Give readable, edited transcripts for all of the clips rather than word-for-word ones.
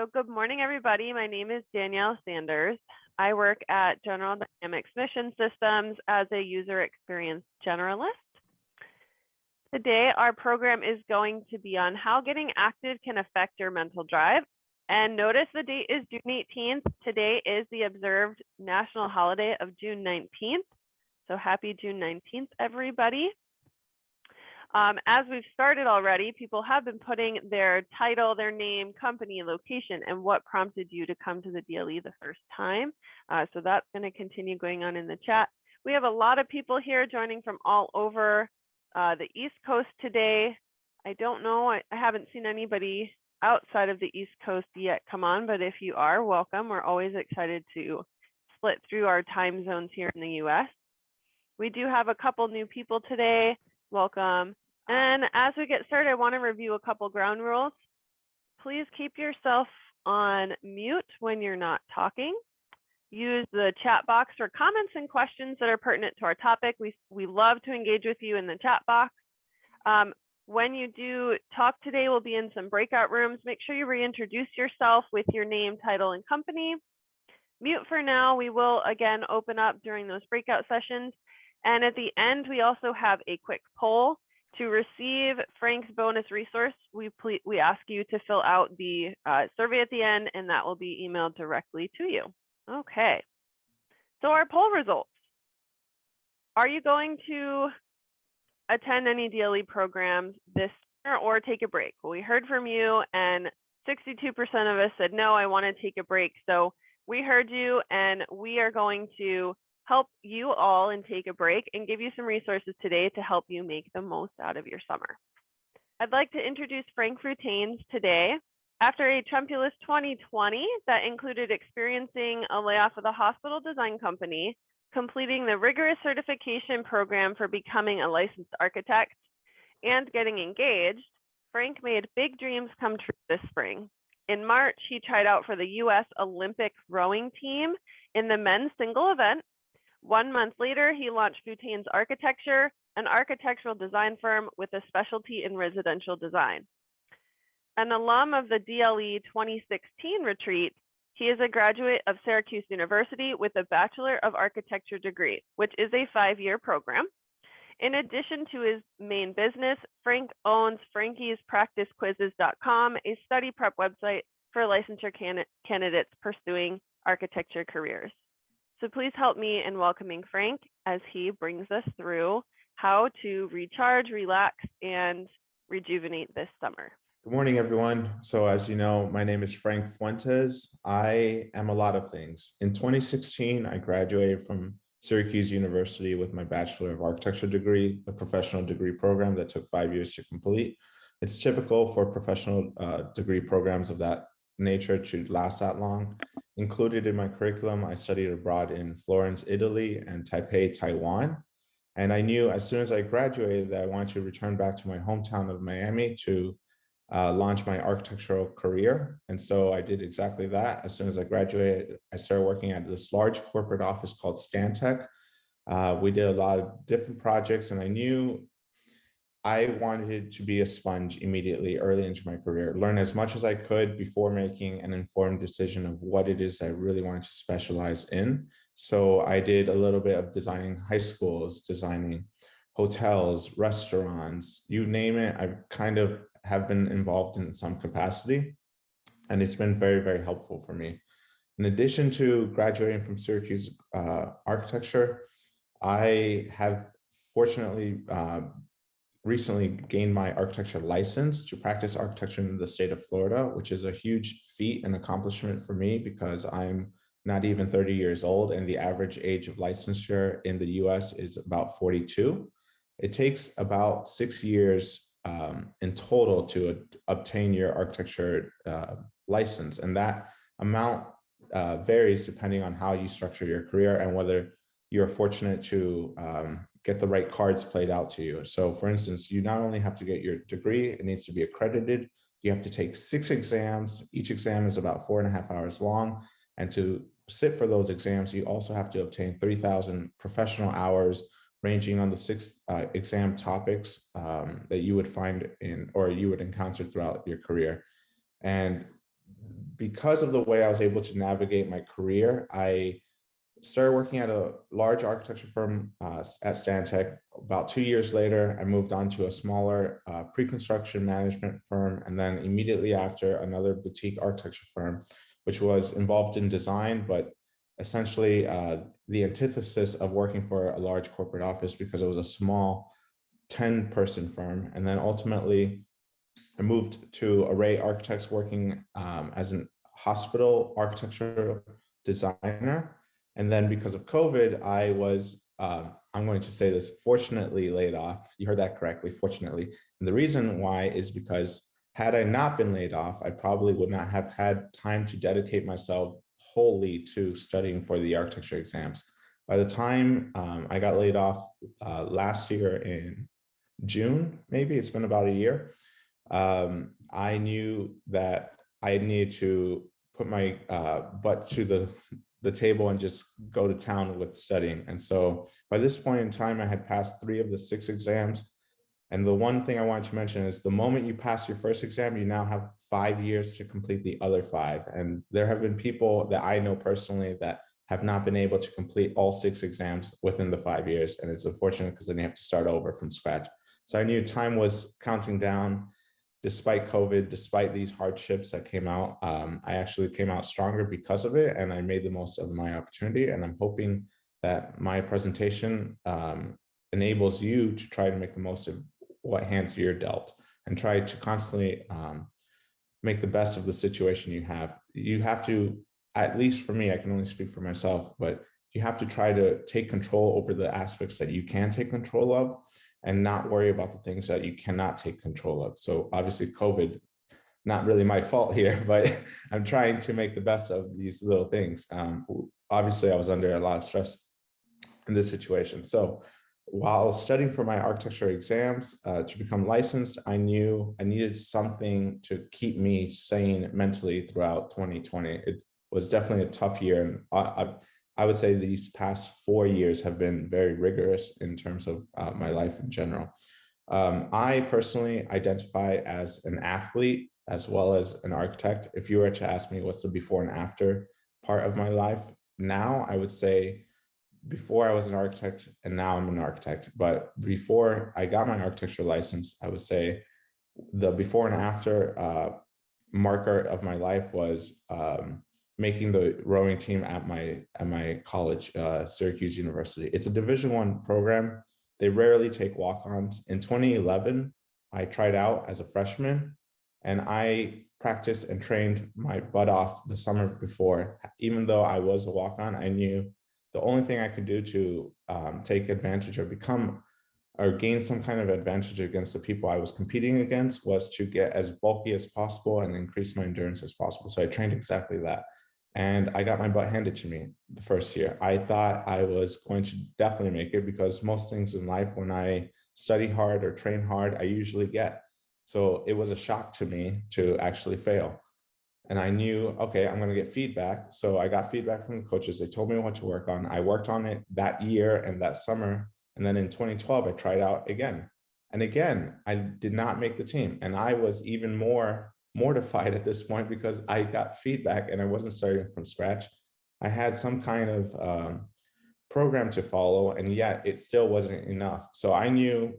So good morning, everybody. My name is Danielle Sanders. I work at General Dynamics Mission Systems as a user experience generalist. Today, our program is going to be on how getting active can affect your mental drive. And notice the date is June 18th. Today is the observed national holiday of June 19th. So happy June 19th, everybody. As we've started already, people have been putting their title, their name, company, location, and what prompted you to come to the DLE the first time. So that's going to continue going on in the chat. We have a lot of people here joining from all over the East Coast today. I don't know, I haven't seen anybody outside of the East Coast yet come on, but if you are, welcome. We're always excited to split through our time zones here in the US. We do have a couple new people today. Welcome. And as we get started, I want to review a couple ground rules. Please keep yourself on mute when you're not talking. Use the chat box for comments and questions that are pertinent to our topic. We love to engage with you in the chat box. When you do talk today, we'll be in some breakout rooms. Make sure you reintroduce yourself with your name, title, and company. Mute for now. We will again open up during those breakout sessions. And at the end, we also have a quick poll. To receive Frank's bonus resource, we ask you to fill out the survey at the end, and that will be emailed directly to you. Okay, so our poll results. Are you going to attend any DLE programs this summer or take a break? Well, we heard from you, and 62% of us said, no, I want to take a break. So we heard you, and we are going to help you all and take a break and give you some resources today to help you make the most out of your summer. I'd like to introduce Frank Fuentes today. After a tumultuous 2020 that included experiencing a layoff of the hospital design company, completing the rigorous certification program for becoming a licensed architect, and getting engaged, Frank made big dreams come true this spring. In March, he tried out for the U.S. Olympic rowing team in the men's single event. 1 month later, he launched Fuentes Architecture, an architectural design firm with a specialty in residential design. An alum of the DLE 2016 retreat, he is a graduate of Syracuse University with a Bachelor of Architecture degree, which is a 5-year program. In addition to his main business, Frank owns frankiespracticequizzes.com, a study prep website for licensure candidates pursuing architecture careers. So please help me in welcoming Frank as he brings us through how to recharge, relax, and rejuvenate this summer. Good morning, everyone. So as you know, my name is Frank Fuentes. I am a lot of things. In 2016, I graduated from Syracuse University with my Bachelor of Architecture degree, a professional degree program that took 5 years to complete. It's typical for professional degree programs of that nature to last that long. Included in my curriculum, I studied abroad in Florence, Italy, and Taipei, Taiwan. And I knew as soon as I graduated that I wanted to return back to my hometown of Miami to launch my architectural career. And so I did exactly that. As soon as I graduated, I started working at this large corporate office called Stantec. We did a lot of different projects, and I knew I wanted to be a sponge immediately early into my career, learn as much as I could before making an informed decision of what it is I really wanted to specialize in. So I did a little bit of designing high schools, designing hotels, restaurants, you name it. I kind of have been involved in some capacity, and it's been very, very helpful for me. In addition to graduating from Syracuse Architecture, I have fortunately recently gained my architecture license to practice architecture in the state of Florida, which is a huge feat and accomplishment for me because I'm not even 30 years old, and the average age of licensure in the US is about 42. It takes about 6 years in total to obtain your architecture license, and that amount varies depending on how you structure your career and whether you're fortunate to get the right cards played out to you. So for instance, you not only have to get your degree, it needs to be accredited. You have to take 6 exams. Each exam is about 4.5 hours long. And to sit for those exams, you also have to obtain 3,000 professional hours, ranging on the 6 exam topics that you would find in, or you would encounter throughout your career. And because of the way I was able to navigate my career, I started working at a large architecture firm at Stantec. About 2 years later, I moved on to a smaller pre-construction management firm, and then immediately after, another boutique architecture firm, which was involved in design, but essentially the antithesis of working for a large corporate office, because it was a small 10-person firm. And then ultimately, I moved to Array Architects, working as a hospital architecture designer. And then because of COVID, I was, I'm going to say this, fortunately laid off. You heard that correctly, fortunately. And the reason why is because had I not been laid off, I probably would not have had time to dedicate myself wholly to studying for the architecture exams. By the time I got laid off last year in June, maybe it's been about a year, I knew that I needed to put my butt to the table and just go to town with studying. And so by this point in time, I had passed 3 of the 6 exams. And the one thing I wanted to mention is the moment you pass your first exam, you now have 5 years to complete the other 5. And there have been people that I know personally that have not been able to complete all 6 exams within the 5 years. And it's unfortunate because then you have to start over from scratch. So I knew time was counting down. Despite COVID, despite these hardships that came out, I actually came out stronger because of it, and I made the most of my opportunity. And I'm hoping that my presentation enables you to try to make the most of what hands you're dealt, and try to constantly make the best of the situation you have. You have to, at least for me, I can only speak for myself, but you have to try to take control over the aspects that you can take control of, and not worry about the things that you cannot take control of. So obviously COVID, not really my fault here, but I'm trying to make the best of these little things. Obviously I was under a lot of stress in this situation. So while studying for my architecture exams to become licensed, I knew I needed something to keep me sane mentally throughout 2020. It was definitely a tough year. And I would say these past 4 years have been very rigorous in terms of my life in general. I personally identify as an athlete as well as an architect. If you were to ask me what's the before and after part of my life now, I would say before I was an architect and now I'm an architect. But before I got my architecture license, I would say the before and after marker of my life was making the rowing team at my college, Syracuse University. It's a Division I program. They rarely take walk-ons. In 2011, I tried out as a freshman, and I practiced and trained my butt off the summer before. Even though I was a walk-on, I knew the only thing I could do to take advantage or become or gain some kind of advantage against the people I was competing against was to get as bulky as possible and increase my endurance as possible. So I trained exactly that. And I got my butt handed to me the first year. I thought I was going to definitely make it, because most things in life, when I study hard or train hard, I usually get. So it was a shock to me to actually fail. And I knew, okay, I'm going to get feedback. So I got feedback from the coaches. They told me what to work on. I worked on it that year and that summer. And then in 2012, I tried out again. And again, I did not make the team. And I was even more mortified at this point because I got feedback and I wasn't starting from scratch. I had some kind of program to follow, and yet it still wasn't enough. So I knew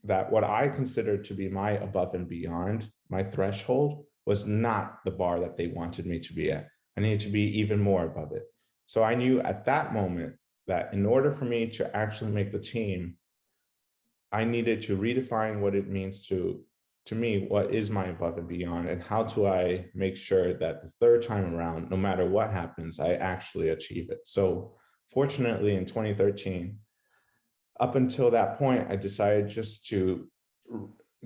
that what I considered to be my above and beyond, my threshold, was not the bar that they wanted me to be at. I needed to be even more above it. So I knew at that moment that in order for me to actually make the team, I needed to redefine what it means to me, what is my above and beyond, and how do I make sure that the third time around, no matter what happens, I actually achieve it. So fortunately in 2013, up until that point, I decided just to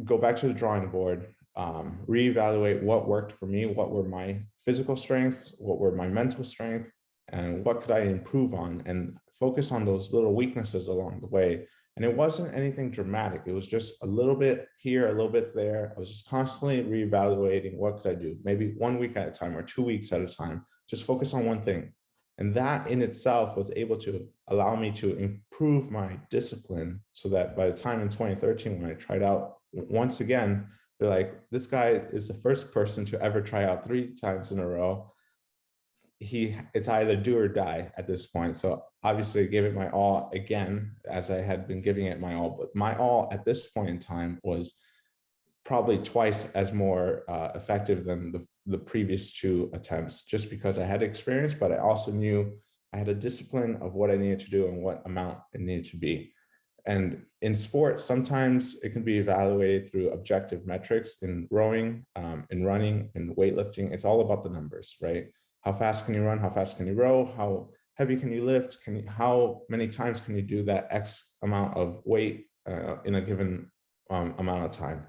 go back to the drawing board, reevaluate what worked for me, what were my physical strengths, what were my mental strengths, and what could I improve on, and focus on those little weaknesses along the way. And it wasn't anything dramatic. It was just a little bit here, a little bit there. I was just constantly reevaluating what could I do, maybe 1 week at a time or 2 weeks at a time, just focus on one thing. And that in itself was able to allow me to improve my discipline, so that by the time in 2013, when I tried out once again, They're like, this guy is the first person to ever try out 3 times in a row. It's either do or die at this point. So obviously I gave it my all again, as I had been giving it my all, but my all at this point in time was probably twice as more effective than the previous 2 attempts, just because I had experience, but I also knew I had a discipline of what I needed to do and what amount it needed to be. And in sport, sometimes it can be evaluated through objective metrics. In rowing, in running, in weightlifting, it's all about the numbers, right? How fast can you run? How fast can you row? How heavy can you lift? How many times can you do that X amount of weight in a given amount of time?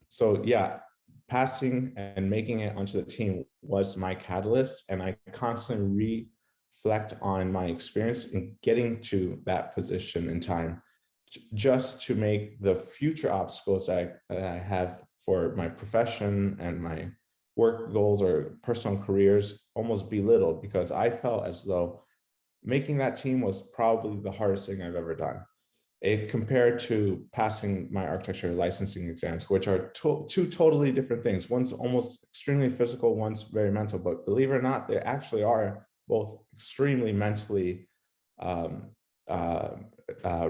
So yeah, passing and making it onto the team was my catalyst, and I constantly reflect on my experience in getting to that position in time, just to make the future obstacles that I have for my profession and my work goals or personal careers almost belittled, because I felt as though making that team was probably the hardest thing I've ever done. It compared to passing my architecture licensing exams, which are 2 totally different things. One's almost extremely physical, one's very mental, but believe it or not, they actually are both extremely mentally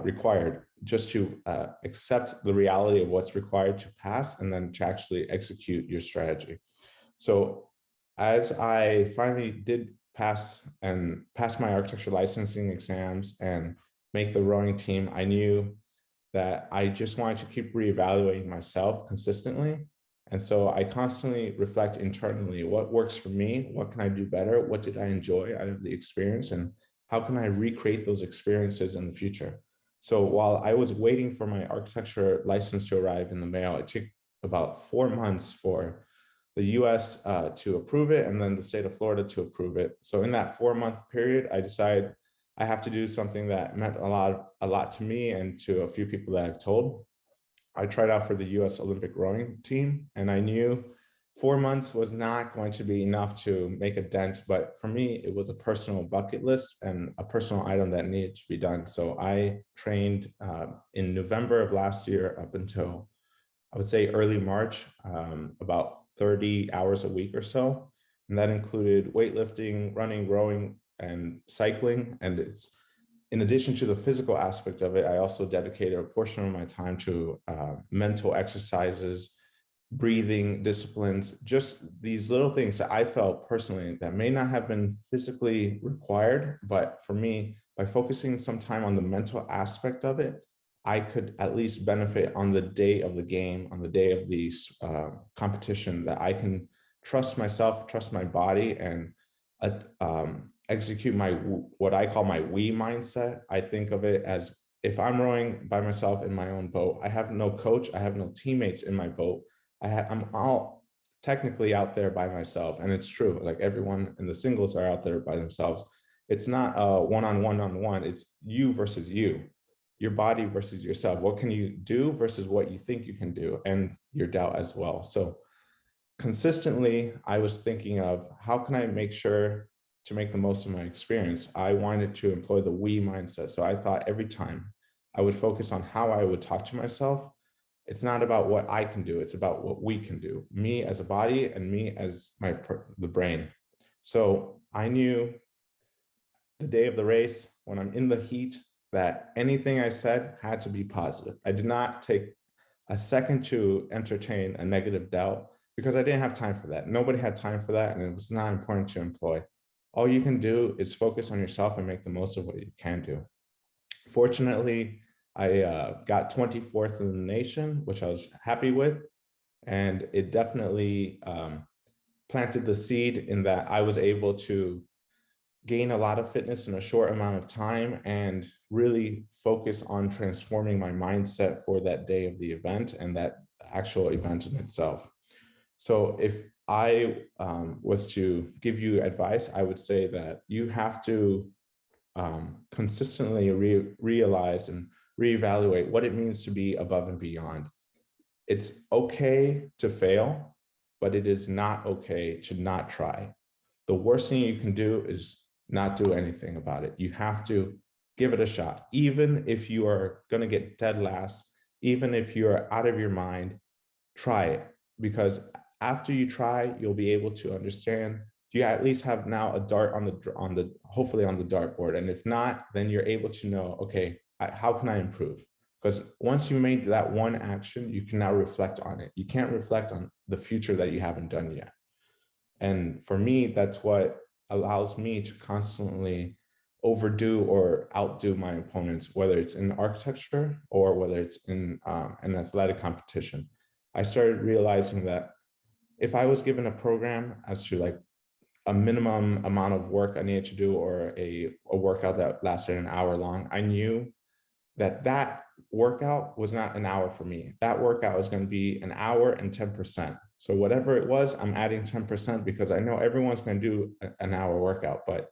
required, just to accept the reality of what's required to pass and then to actually execute your strategy. So as I finally did pass my architecture licensing exams and make the rowing team, I knew that I just wanted to keep reevaluating myself consistently. And so I constantly reflect internally, what works for me? What can I do better? What did I enjoy out of the experience? And how can I recreate those experiences in the future? So while I was waiting for my architecture license to arrive in the mail, it took about 4 months for the US to approve it, and then the state of Florida to approve it. So in that 4-month period, I decided I have to do something that meant a lot to me and to a few people that I've told. I tried out for the US Olympic rowing team, and I knew 4 months was not going to be enough to make a dent, but for me, it was a personal bucket list and a personal item that needed to be done. So I trained in November of last year up until, I would say, early March, about 30 hours a week or so. And that included weightlifting, running, rowing, and cycling. And it's, in addition to the physical aspect of it, I also dedicated a portion of my time to mental exercises, breathing disciplines, just these little things that I felt personally that may not have been physically required, but for me, by focusing some time on the mental aspect of it, I could at least benefit on the day of the game, on the day of the competition, that I can trust myself, trust my body, and execute my, what I call my we mindset. I think of it as, if I'm rowing by myself in my own boat, I have no coach, I have no teammates in my boat. I'm all technically out there by myself, and it's true. Like, everyone in the singles are out there by themselves. It's not a one-on-one, it's you versus you, your body versus yourself. What can you do versus what you think you can do, and your doubt as well. So consistently, I was thinking of, how can I make sure to make the most of my experience? I wanted to employ the we mindset. So I thought every time I would focus on how I would talk to myself. It's not about what I can do, it's about what we can do, me as a body and me as the brain. So I knew the day of the race, when I'm in the heat, that anything I said had to be positive. I did not take a second to entertain a negative doubt, because I didn't have time for that. Nobody had time for that, and it was not important to employ. All you can do is focus on yourself and make the most of what you can do. Fortunately, I got 24th in the nation, which I was happy with. And it definitely planted the seed in that I was able to gain a lot of fitness in a short amount of time and really focus on transforming my mindset for that day of the event and that actual event in itself. So if I was to give you advice, I would say that you have to consistently realize and reevaluate what it means to be above and beyond. It's okay to fail, but it is not okay to not try. The worst thing you can do is not do anything about it. You have to give it a shot. Even if you are going to get dead last, even if you're out of your mind, try it, because after you try, you'll be able to understand. You at least have now a dart on the hopefully on the dartboard, and if not, then you're able to know, okay, how can I improve? Because once you made that one action, you can now reflect on it. You can't reflect on the future that you haven't done yet. And for me, that's what allows me to constantly overdo or outdo my opponents, whether it's in architecture or whether it's in an athletic competition. I started realizing that if I was given a program as to like a minimum amount of work I needed to do, or a workout that lasted an hour long, I knew that that workout was not an hour for me. That workout was going to be an hour and 10%. So whatever it was, I'm adding 10% because I know everyone's going to do an hour workout, but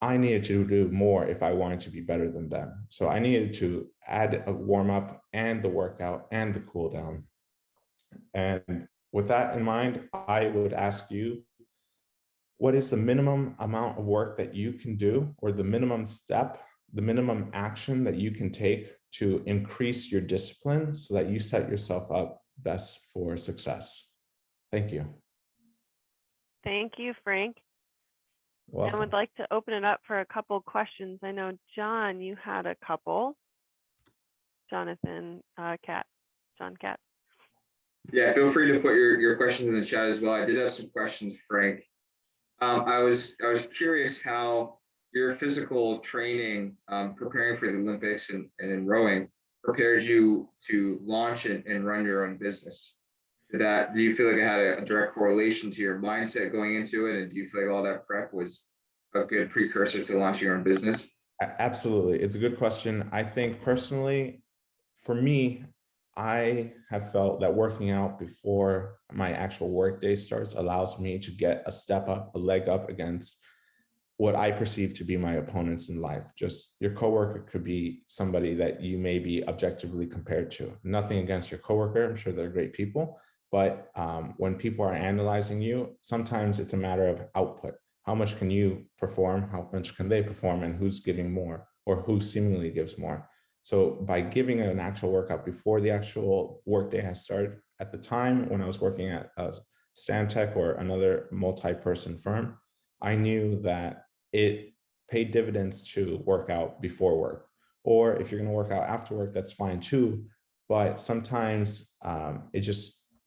I needed to do more if I wanted to be better than them. So I needed to add a warm up and the workout and the cool down. And with that in mind, I would ask you, what is the minimum amount of work that you can do, or the minimum step, the minimum action that you can take to increase your discipline so that you set yourself up best for success? Thank you. Thank you, Frank. Welcome. I would like to open it up for a couple questions. I know, John, you had a couple. Jonathan Katz. John Katz. Yeah, feel free to put your questions in the chat as well. I did have some questions, Frank. I was curious how your physical training, preparing for the Olympics and in rowing, prepared you to launch and run your own business. Do you feel like it had a direct correlation to your mindset going into it? And do you feel like all that prep was a good precursor to launching your own business? Absolutely. It's a good question. I think personally, for me, I have felt that working out before my actual work day starts allows me to get a step up, a leg up against what I perceive to be my opponents in life. Just your coworker could be somebody that you may be objectively compared to. Nothing against your coworker. I'm sure they're great people. But when people are analyzing you, sometimes it's a matter of output. How much can you perform? How much can they perform? And who's giving more, or who seemingly gives more? So by giving an actual workout before the actual workday has started, at the time when I was working at Stantec or another multi-person firm, I knew that it paid dividends to work out before work. Or if you're going to work out after work, that's fine too. But sometimes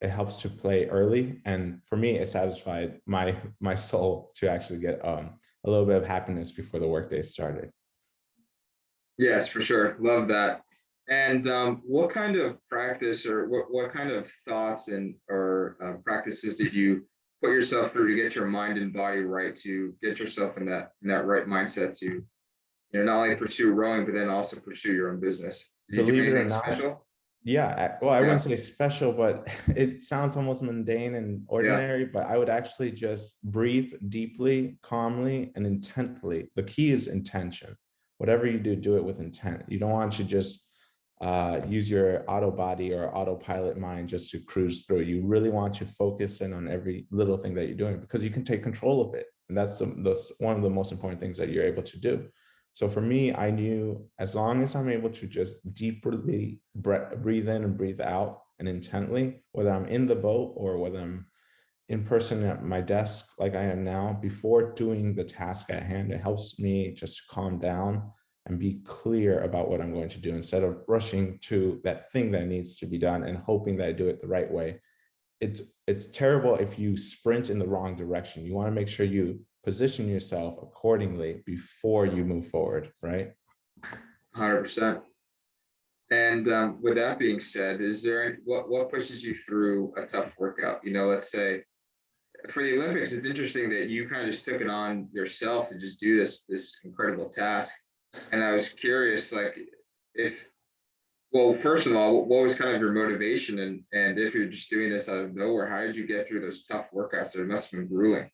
it helps to play early. And for me, it satisfied my soul to actually get a little bit of happiness before the workday started. Yes, for sure. Love that. And what kind of practice, or what kind of thoughts or practices did you put yourself through to get your mind and body right, to get yourself in that right mindset to, not only pursue rowing, but then also pursue your own business? Did you do Believe it or anything not, special? yeah, well, I wouldn't say special, but it sounds almost mundane and ordinary, but I would actually just breathe deeply, calmly, and intently. The key is intention. Whatever you do, do it with intent. You don't want to just use your auto body or autopilot mind just to cruise through. You really want to focus in on every little thing that you're doing, because you can take control of it. And that's one of the most important things that you're able to do. So for me, I knew as long as I'm able to just deeply breathe in and breathe out, and intently, whether I'm in the boat or whether I'm in person at my desk like I am now, before doing the task at hand, it helps me just calm down and be clear about what I'm going to do, instead of rushing to that thing that needs to be done and hoping that I do it the right way. It's terrible if you sprint in the wrong direction. You want to make sure you position yourself accordingly before you move forward, right? 100%. And with that being said, is there what pushes you through a tough workout? Let's say for the Olympics, it's interesting that you kind of just took it on yourself to just do this incredible task. And I was curious, like, first of all, what was kind of your motivation, and if you're just doing this out of nowhere, how did you get through those tough workouts? It must have been grueling.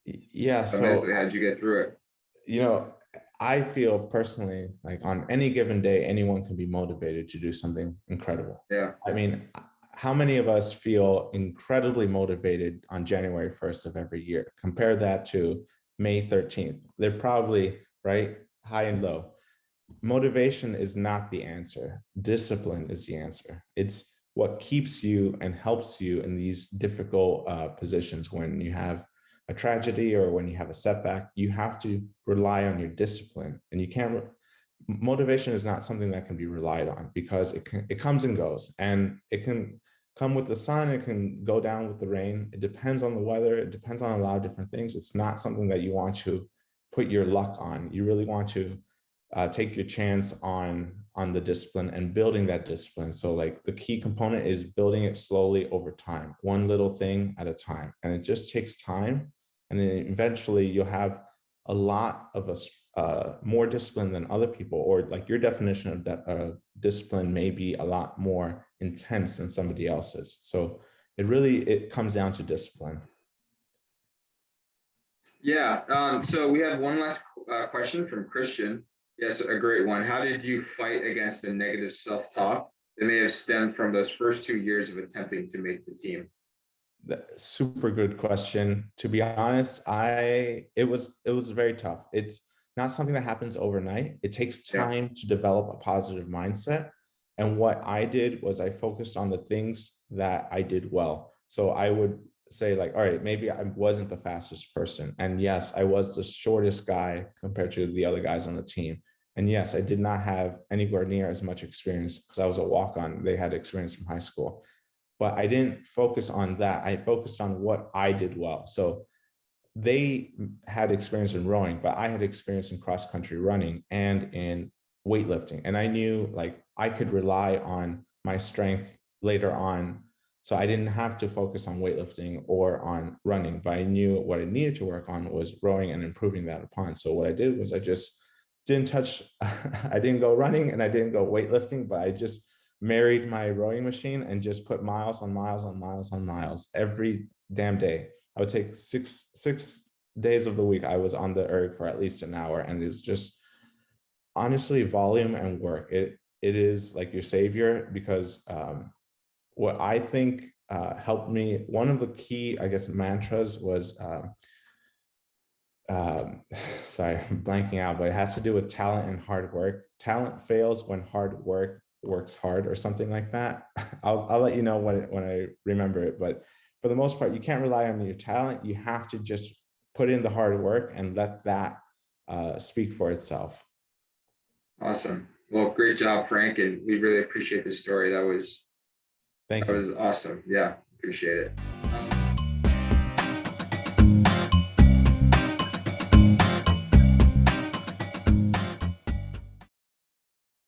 Yeah. So mentally, how did you get through it? I feel personally like on any given day, anyone can be motivated to do something incredible. Yeah. I mean, how many of us feel incredibly motivated on January 1st of every year? Compare that to May 13th. They're probably right, high and low. motivation is not the answer. Discipline is the answer. It's what keeps you and helps you in these difficult positions. When you have a tragedy or when you have a setback, you have to rely on your discipline, and you can't. Motivation is not something that can be relied on, because it comes and goes, and it can come with the sun, it can go down with the rain. It depends on the weather. It depends on a lot of different things. It's not something that you want to put your luck on. You really want to take your chance on the discipline and building that discipline. So like the key component is building it slowly over time, one little thing at a time. And it just takes time. And then eventually you'll have a lot of us more discipline than other people, or like your definition of discipline may be a lot more intense than somebody else's. So it comes down to discipline. Yeah. So we have one last question from Christian. Yes, a great one. How did you fight against the negative self-talk that may have stemmed from those first 2 years of attempting to make the team? Super good question. To be honest, it was very tough. It's not something that happens overnight. It takes time to develop a positive mindset. And what I did was I focused on the things that I did well. So I would say like, all right, maybe I wasn't the fastest person. And yes, I was the shortest guy compared to the other guys on the team. And yes, I did not have anywhere near as much experience because I was a walk-on. They had experience from high school. But I didn't focus on that. I focused on what I did well. So they had experience in rowing, but I had experience in cross-country running and in weightlifting. And I knew like I could rely on my strength later on. So I didn't have to focus on weightlifting or on running, but I knew what I needed to work on was rowing and improving that upon. So what I did was I just didn't touch, I didn't go running and I didn't go weightlifting, but I just married my rowing machine and just put miles on miles on miles on miles every damn day. I would take six days of the week. I was on the erg for at least an hour, and it was just honestly volume and work. It is like your savior, because what I think helped me, one of the key, I guess, mantras was sorry, I'm blanking out, but it has to do with talent and hard work. Talent fails when hard work works hard, or something like that. I'll let you know when I remember it. But for the most part, you can't rely on your talent. You have to just put in the hard work and let that speak for itself. Awesome. Well, great job, Frank. And we really appreciate the story. That was Thank you. That was awesome. Yeah, appreciate it.